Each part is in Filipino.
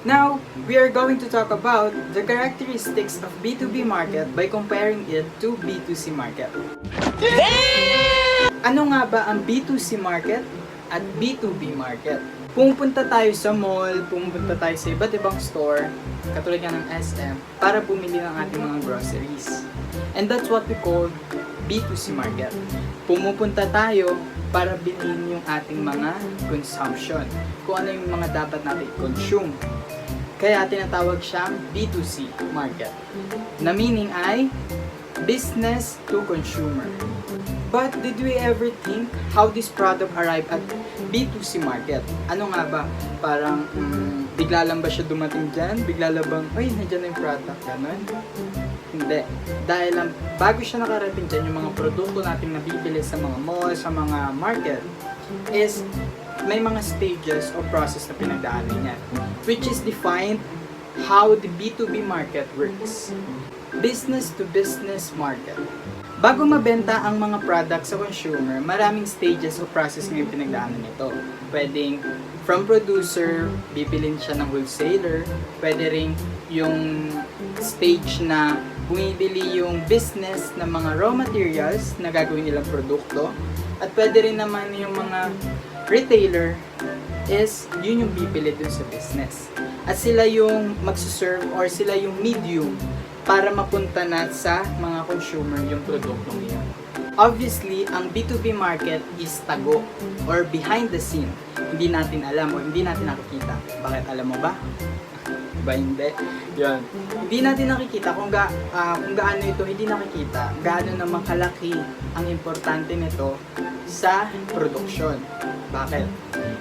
Now, we are going to talk about the characteristics of B2B market by comparing it to B2C market. Ano nga ba ang B2C market at B2B market? Pumunta tayo sa mall, pumunta tayo sa iba't ibang store, katulad nga ng SM, para bumili ng ating mga groceries. And that's what we call B2C market. Pumupunta tayo para bilhin yung ating mga consumption, kung ano yung mga dapat natin i-consume. Kaya tinatawag siyang B2C market, na meaning ay business to consumer. But did we ever think how this product arrived at B2C market? Ano nga ba? Parang bigla lang ba siya dumating dyan? Bigla lang bang, ay, nandiyan na yung product, gano'n? Hindi. Dahil lang, bago siya nakarating dyan, yung mga produkto natin nabibili sa mga mall, sa mga market, is may mga stages o process na pinagdaanan niya, which is defined how the B2B market works. Business to business market. Bago mabenta ang mga products sa consumer, maraming stages o process na yung pinagdaanan nito. Pwedeng from producer, bibilin siya ng wholesaler. Pwede rin yung stage na bumibili yung business ng mga raw materials na gagawin nilang produkto. At pwede rin naman yung mga retailer is yun yung bibili dun sa business. At sila yung magsuserve or sila yung medium para mapunta na sa mga consumer yung produkto niya. Obviously, ang B2B market is tago or behind the scene. Hindi natin alam o hindi natin nakikita. Bakit alam mo ba? Ba hindi? Yun. Hindi natin nakikita kung gaano ito hindi nakikita. Gaano naman kalaki ang importante nito sa produksyon. Bakit?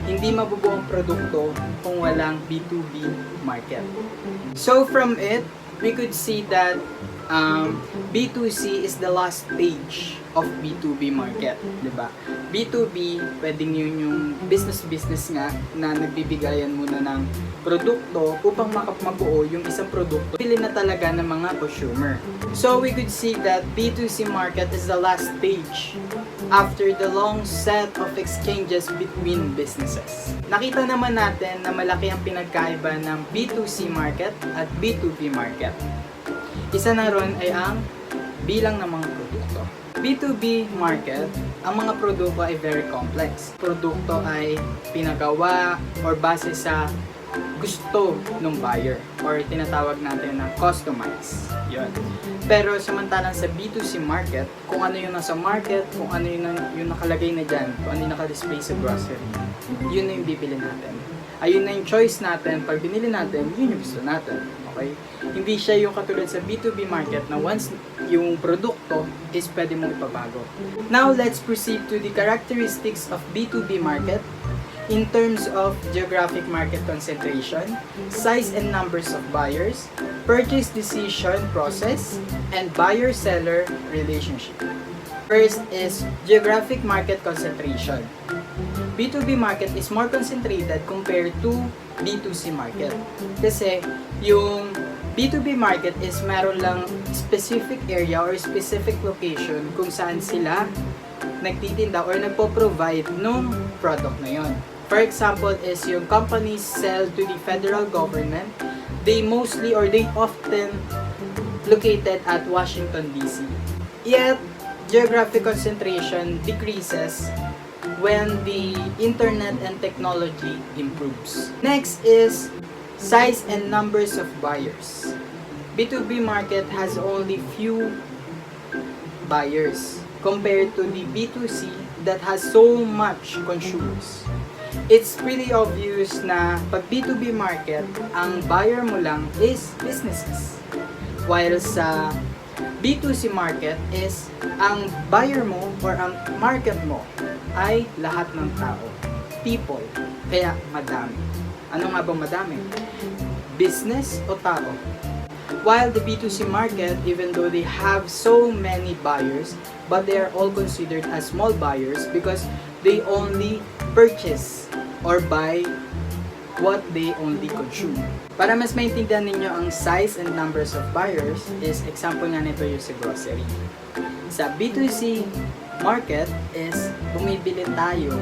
Hindi mabubuo ang produkto kung walang B2B market. So from it, we could see that B2C is the last stage of B2B market, di ba? B2B, pwedeng yun yung business-business nga na nagbibigayan muna ng produkto upang mabuo yung isang produkto pili na talaga ng mga consumer. So we could see that B2C market is the last stage after the long set of exchanges between businesses. Nakita naman natin na malaki ang pinagkaiba ng B2C market at B2B market. Isa na ron ay ang bilang ng mga produkto. B2B market, ang mga produkto ay very complex. Produkto ay pinagawa or base sa gusto ng buyer or tinatawag natin na customize. Yun. Pero samantalang sa B2C market, kung ano yung nasa market, kung ano yung nakalagay na dyan, kung ano yung nakadisplay sa grocery, yun na yung bibili natin. Ayun na yung choice natin. Pag binili natin, yun yung gusto natin. Okay? Hindi siya yung katulad sa B2B market na once yung produkto is pwede mong ipabago. Now, let's proceed to the characteristics of B2B market in terms of geographic market concentration, size and numbers of buyers, purchase decision process, and buyer-seller relationship. First is geographic market concentration. B2B market is more concentrated compared to B2C market. Kasi yung B2B market is meron lang specific area or specific location kung saan sila nagtitinda or nagpo-provide ng product na yon. For example is yung companies sell to the federal government, they mostly or they often located at Washington DC. Yet, geographic concentration decreases when the internet and technology improves. Next is size and numbers of buyers. B2B market has only few buyers compared to the B2C that has so much consumers. It's pretty obvious na pag B2B market, ang buyer mo lang is businesses. While sa B2C market is ang buyer mo or ang market mo ay lahat ng tao, people, kaya madami. Ano nga bang madami? Business o tao? While the B2C market, even though they have so many buyers, but they are all considered as small buyers because they only purchase or buy what they only consume. Para mas maintindihan ninyo ang size and numbers of buyers is example nga nito yung sa grocery. Sa B2C market is bumibili tayo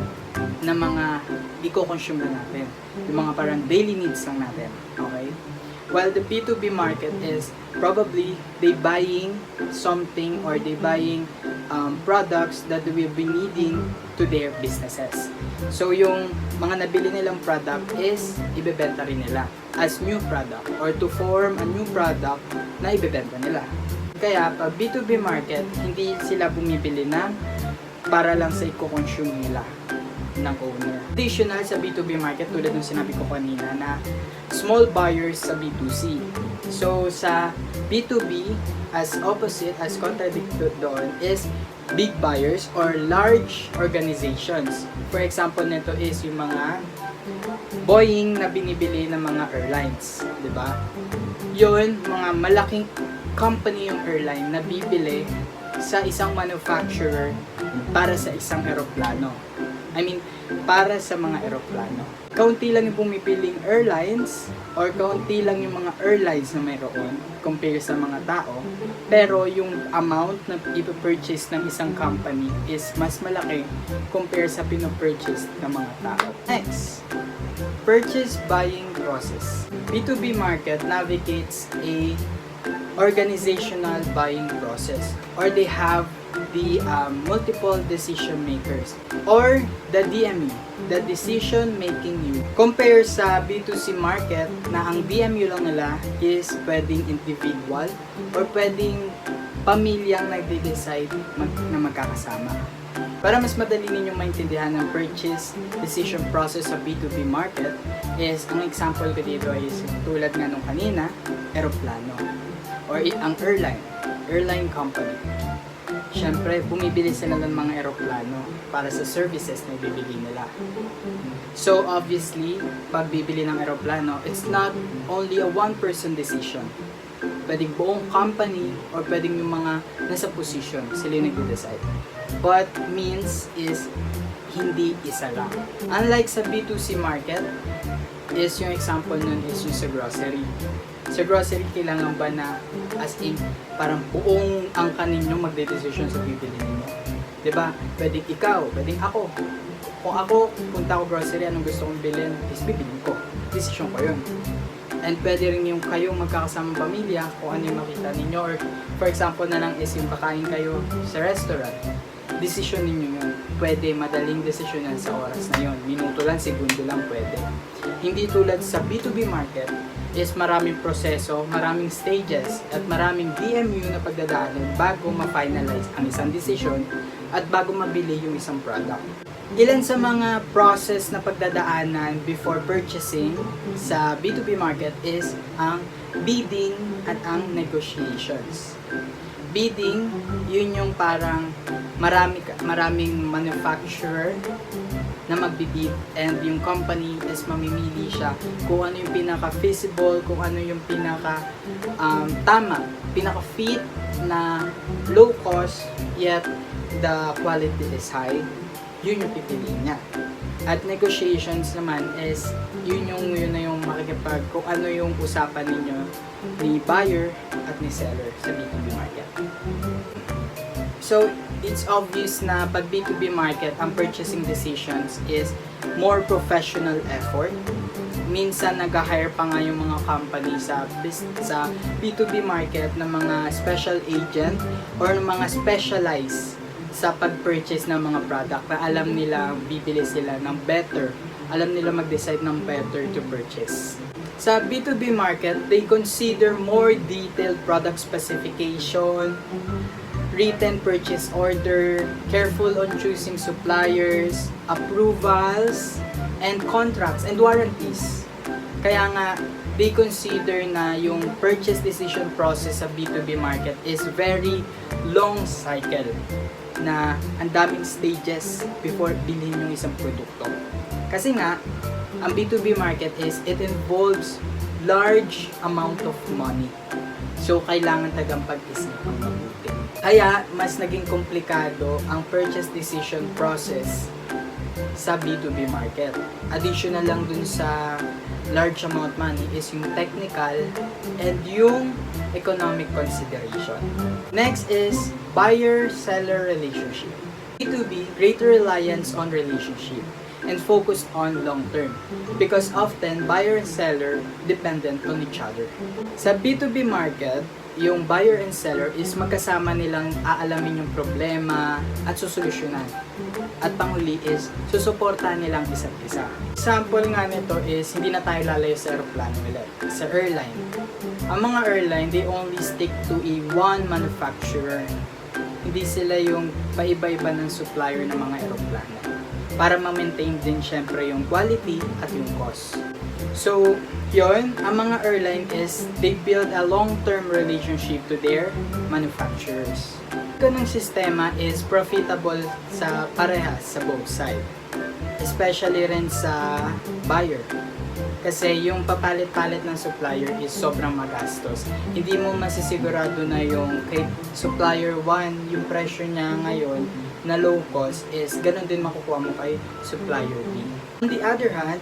na mga i-consume na natin. Yung mga parang daily needs lang natin. Okay? While the B2B market is probably they buying something or they buying products that they will be needing to their businesses. So yung mga nabili nilang product is ibebenta rin nila as new product or to form a new product na ibebenta nila. Kaya pag B2B market, hindi sila bumibili ng para lang sa i-consume nila ng owner. Additional sa B2B market, tulad ng sinabi ko kanina na small buyers sa B2C. So sa B2B, as opposite, as contradicted doon is big buyers or large organizations. For example nito is yung mga Boeing na binibili ng mga airlines, di ba? Yun, mga malaking company yung airline na bibili sa isang manufacturer para sa isang eroplano. Para sa mga eroplano. Kaunti lang yung pumipiling airlines or kaunti lang yung mga airlines na mayroon compare sa mga tao, pero yung amount na ipapurchase ng isang company is mas malaki compare sa pinapurchase ng mga tao. Next, purchase buying process. B2B market navigates a organizational buying process, or they have the multiple decision makers, or the DMU, the decision making unit. Compare sa B2C market na ang DMU lang nila is pwedeng individual or pwedeng pamilyang nagde-decide na magkakasama. Para mas madali ninyong maintindihan ng purchase decision process sa B2B market is, ang example ko dito is tulad nga nung kanina, eroplano or ang airline company. Siyempre, bumibili sila ng mga eroplano para sa services na ibibigay nila. So, obviously, pag bibili ng eroplano, it's not only a one-person decision. Pwedeng buong company or pwedeng yung mga nasa position, sila yung nag-decide. But means is hindi isa lang. Unlike sa B2C market, is yung example nun is yung sa grocery. Sa grocery, kailangan ba na as in, parang buong angkan ninyo magde-decision sa bibili ninyo? Diba? Pwedeng ikaw, pwedeng ako. Kung ako, punta ako grocery, anong gusto kong bilhin, is bibilin ko. Decision ko yun. And pwede rin yung kayong magkakasamang pamilya, kung ano yung makita ninyo. Or for example na lang is yung kakain kayo sa restaurant. Decision ninyo yun. Pwede, madaling decision yan sa oras na yun. Minuto lang, segundo lang pwede. Hindi tulad sa B2B market, is maraming proseso, maraming stages, at maraming DMU na pagdadaanan bago ma-finalize ang isang decision at bago mabili yung isang product. Ilan sa mga process na pagdadaanan before purchasing sa B2B market is ang bidding at ang negotiations. Bidding, yun yung parang maraming manufacturer na magbibid, and yung company is mamimili siya kung ano yung pinaka-feasible, kung ano yung pinaka-tama, pinaka-fit na low cost yet the quality is high. Yun yung pipiliin niya. At negotiations naman is yun na yung makikipag kung ano yung usapan ninyo ni buyer at ni seller sa B2B market. So, it's obvious na pag B2B market, ang purchasing decisions is more professional effort. Minsan, nag-hire pa nga yung mga company sa B2B market ng mga special agent or mga specialized sa pag-purchase ng mga product na alam nila bibili sila ng better. Alam nila mag-decide ng better to purchase. Sa B2B market, they consider more detailed product specification, written purchase order, careful on choosing suppliers, approvals, and contracts and warranties. Kaya nga, they consider na yung purchase decision process sa B2B market is very long cycle, na ang daming stages before bilhin yung isang produkto. Kasi nga, ang B2B market is, it involves large amount of money. So, kailangan tagang pag-isipan mabuti. Kaya, mas naging komplikado ang purchase decision process sa B2B market. Additional lang dun sa large amount money is yung technical and yung economic consideration. Next is buyer-seller relationship. B2B, greater reliance on relationship. and focused on long term because often buyer and seller dependent on each other. Sa B2B market, yung buyer and seller is magkasama nilang aalamin yung problema at susolusyonan. At panghuli is susuportahan nilang isa't isa. Example nga nito is hindi na tayo lalayo sa aeroplano ulit. Sa airline. Ang mga airline, they only stick to one manufacturer. Hindi sila yung paiba-iba ng supplier ng mga aeroplano. Para ma-maintain din syempre yung quality at yung cost. So, yun, ang mga airline is they build a long-term relationship to their manufacturers. Ganung sistema is profitable sa parehas sa both side. Especially rin sa buyer. Kasi yung papalit-palit ng supplier is sobrang magastos. Hindi mo masisigurado na yung kay supplier 1, yung presyo niya ngayon na low cost is ganun din makukuha mo kay supplier B. On the other hand,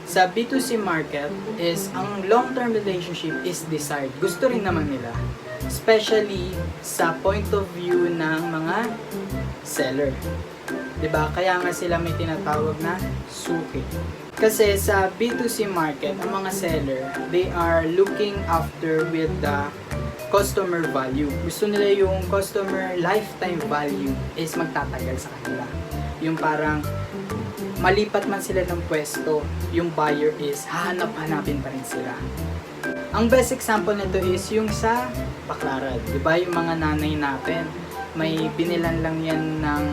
sa B2C market is ang long-term relationship is desired. Gusto rin naman nila. Especially sa point of view ng mga seller. 'Di ba? Kaya nga sila may tinatawag na suki. Kasi sa B2C market, ang mga seller, they are looking after with the customer value. Gusto nila yung customer lifetime value is magtatagal sa kanila. Yung parang malipat man sila ng pwesto, yung buyer is hahanap-hanapin pa rin sila. Ang best example nito is yung sa Baklaran. Diba yung mga nanay natin, may binilan lang yan ng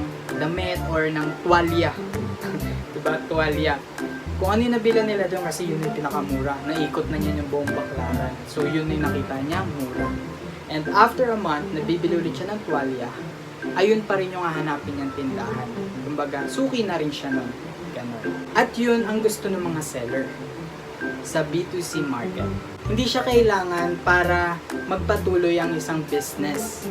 damit or ng tuwalya. Diba? Tuwalya. Kung ano yung nabila nila doon kasi yun yung pinakamura. Naikot na niya yung buong Baklaran. So yun yung nakita niya, mura. And after a month, nabibili ulit siya ng tuwalya. Ayun pa rin yung hahanapin niyang tindahan. Kumbaga, suki na rin siya nun. Ganun. At yun ang gusto ng mga seller sa B2C market. Hindi siya kailangan para magpatuloy ang isang business.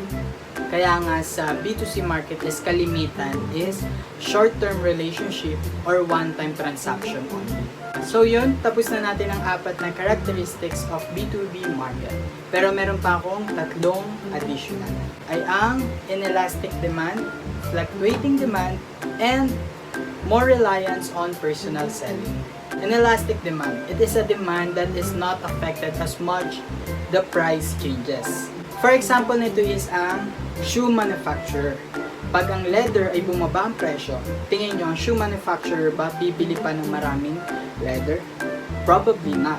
Kaya nga sa B2C market is kalimitan is short-term relationship or one-time transaction only. So yun, tapos na natin ang 4 na characteristics of B2B market. Pero meron pa akong 3 additional. Ay ang inelastic demand, fluctuating demand, and more reliance on personal selling. Inelastic demand, it is a demand that is not affected as much the price changes. For example nito is ang shoe manufacturer. Pag ang leather ay bumaba ang presyo, tingin nyo ang shoe manufacturer ba bibili pa ng maraming leather? Probably not.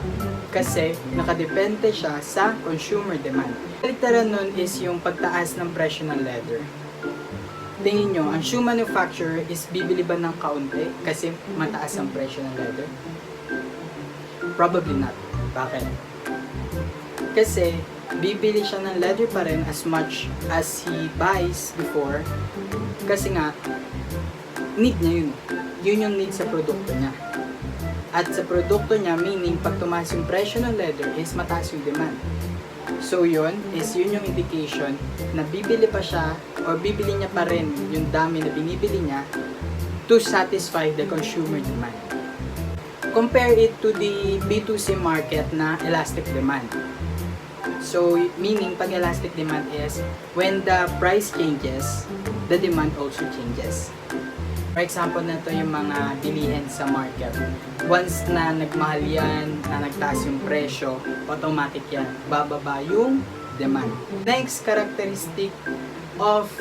Kasi nakadepende siya sa consumer demand. Kaliktaran nun is yung pagtaas ng presyo ng leather. Tingin nyo, ang shoe manufacturer is bibili ba ng kaunti kasi mataas ang presyo ng leather? Probably not. Bakit? Kasi bibili siya ng leather pa rin as much as he buys before kasi nga need niya yun. Yun yung need sa produkto niya. At sa produkto niya, meaning pag tumaas yung presyo ng leather is mataas yung demand. So yun yung indication na bibili pa siya or bibili niya pa rin yung dami na binibili niya to satisfy the consumer demand. Compare it to the B2C market na elastic demand. So, meaning pag elastic demand is when the price changes, the demand also changes. For example na to yung mga bilihin sa market. Once na nagmahal yan, na nagtaas yung presyo, automatic yan, bababa yung demand. Next characteristic of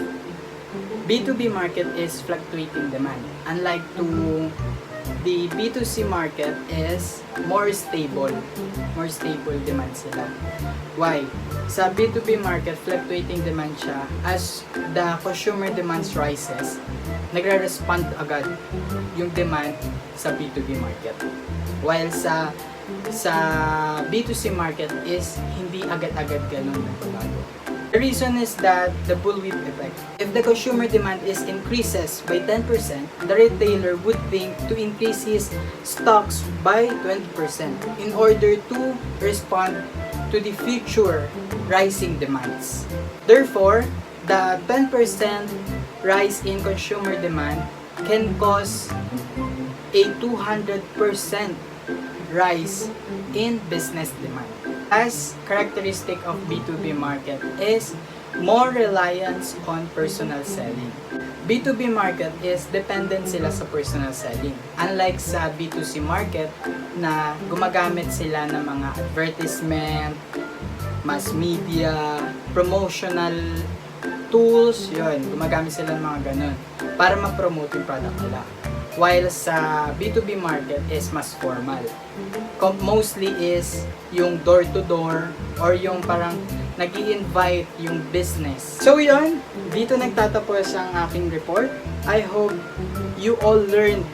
B2B market is fluctuating demand. Unlike to the B2C market is more stable demand sila. Why? Sa B2B market, fluctuating demand siya. As the consumer demands rises, nagre-respond agad yung demand sa B2B market. While sa B2C market is hindi agad-agad ganun nagbabago. The reason is that the bullwhip effect. If the consumer demand increases by 10%, the retailer would think to increase his stocks by 20% in order to respond to the future rising demands. Therefore, the 10% rise in consumer demand can cause a 200% rise in business demand. As characteristic of B2B market is more reliance on personal selling. B2B market is dependent sila sa personal selling. Unlike sa B2C market na gumagamit sila ng mga advertisement, mass media, promotional tools, yun, gumagamit sila ng mga ganun para ma-promote yung product nila. While sa B2B market is mas formal. Mostly is yung door-to-door or yung parang nag-i-invite yung business. So yun, dito nagtatapos ang aking report. I hope you all learned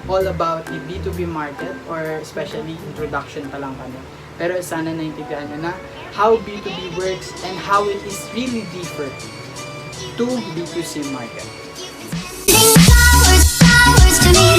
all about the B2B market or especially introduction pa lang kami. Pero sana naintindihan nyo na how B2B works and how it is really different to B2C market. Flowers to me.